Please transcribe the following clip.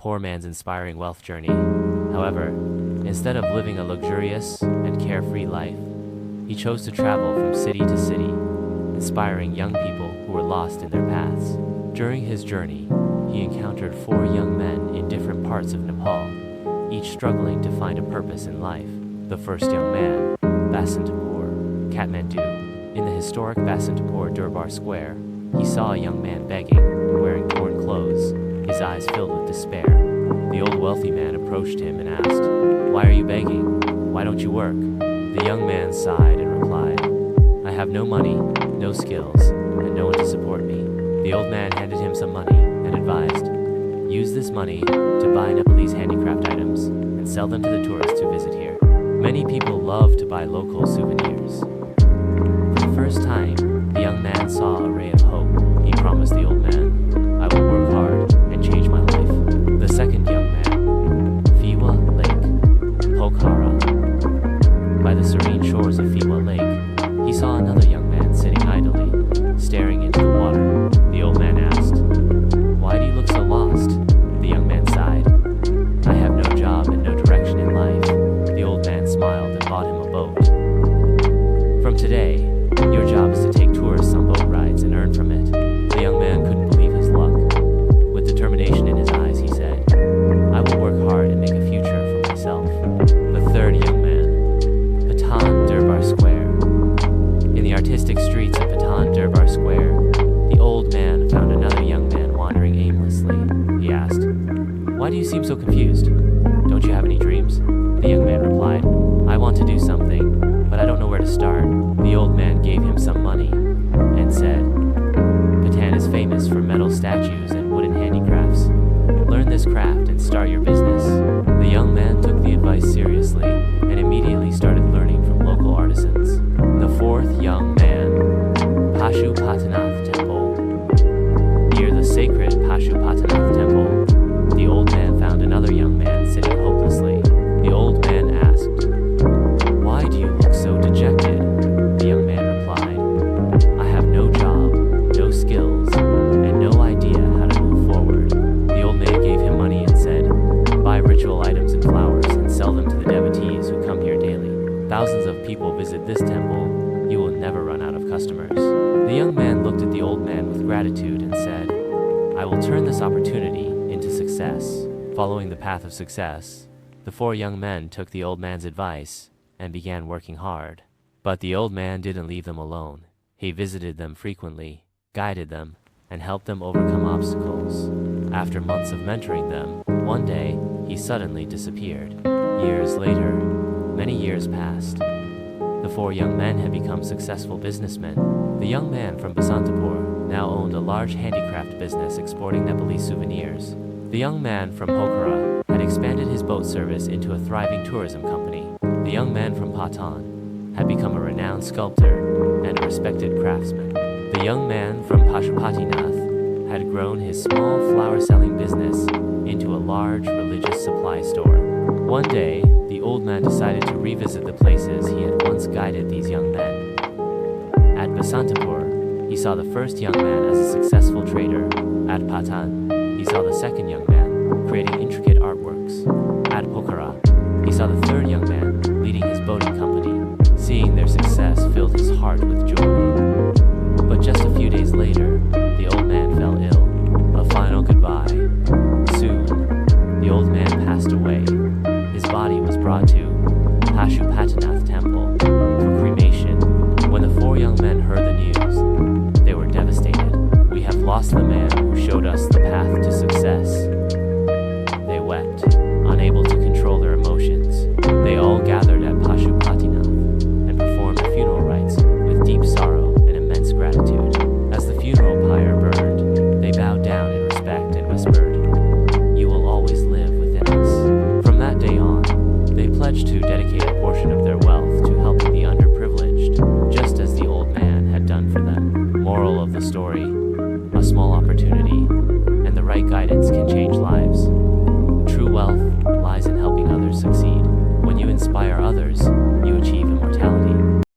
poor man's inspiring wealth journey. However, instead of living a luxurious and carefree life, he chose to travel from city to city, inspiring young people who were lost in their paths. During his journey, he encountered 4 young men in different parts of Nepal, each struggling to find a purpose in life. The first young man, Basantapur, Kathmandu. In the historic Basantapur Durbar Square, he saw a young man begging, wearing torn clothes, his eyes filled with despair. The old wealthy man approached him and asked, "Why are you begging? Why don't you work?" The young man sighed and replied, "I have no money, no skills, and no one to support me." The old man handed him some money and advised, "Use this money to buy Nepalese handicraft items and sell them to the tourists who visit here." Many people love to buy local souvenirs. For the first time, the young man saw a ray of hope. He promised the old man, "I will work hard and change my life." The second young man, Fiwa Lake, Pokhara. By the serene shores of Fiwa Lake, he saw another young man sitting idly, staring into the water. The old man asked, "Why do you look so lost?" The young man sighed, "I have no job and no direction in life." The old man smiled and bought him a boat. "From today, your job is to take tourists on boat rides and earn from it." The young man couldn't believe his luck. With determination in his eyes, he said, "I will work hard and make a future for myself." The third young man, Patan Durbar Square. In the artistic streets of Patan Durbar Square, the old man found another young man wandering aimlessly. He asked, "Why do you seem so confused? Don't you have any dreams?" The young man replied, "I want to do something, but I don't know where to start." The old man gave him some money and said, "Patan is famous for metal statues and wooden handicrafts. Learn this craft and start your business." The young man took the advice seriously and immediately started learning from local artisans. The fourth young man, Pashupatinath Temple. Near the sacred Pashupatinath Temple, the old man found another young man sitting hopelessly. The old man asked, "Why do you look so dejected?" The young man replied, "I have no job, no skills, and no idea how to move forward." The old man gave him money and said, "Buy ritual items and flowers and sell them to the devotees who come here daily. Thousands of people visit this temple. You will never run out of customers." The young man looked at the old man with gratitude and said, "I will turn this opportunity into success." Following the path of success, the 4 young men took the old man's advice and began working hard. But the old man didn't leave them alone. He visited them frequently, guided them, and helped them overcome obstacles. After months of mentoring them, one day, he suddenly disappeared. Years later, many years passed. The 4 young men had become successful businessmen. The young man from Basantapur now owned a large handicraft business exporting Nepalese souvenirs. The young man from Pokhara had expanded his boat service into a thriving tourism company. The young man from Patan had become a renowned sculptor and a respected craftsman. The young man from Pashupatinath had grown his small flower-selling business into a large religious supply store. One day, the old man decided to revisit the places he had once guided these young men. At Basantapur, he saw the first young man as a successful trader. At Patan, he saw the second young man creating intricate artworks. At Pokhara, he saw the third young man leading his boating company. Seeing their success filled his heart with joy. But just a few days later, the old man fell ill. A final goodbye. Soon, the old man passed away. His body was brought to Pashupatinath Temple for cremation. When the 4 young men heard the news, they were devastated. "We have lost the man who showed us the path to success." They wept, unable to control their emotions. They all gathered at Pashupatinath and performed funeral rites with deep sorrow and immense gratitude. As the funeral pyre burned, they bowed down in respect and whispered, "You will always live within us." From that day on, they pledged to dedicate a portion of their wealth to helping the underprivileged, just as the old man had done for them. Moral of the story: a small opportunity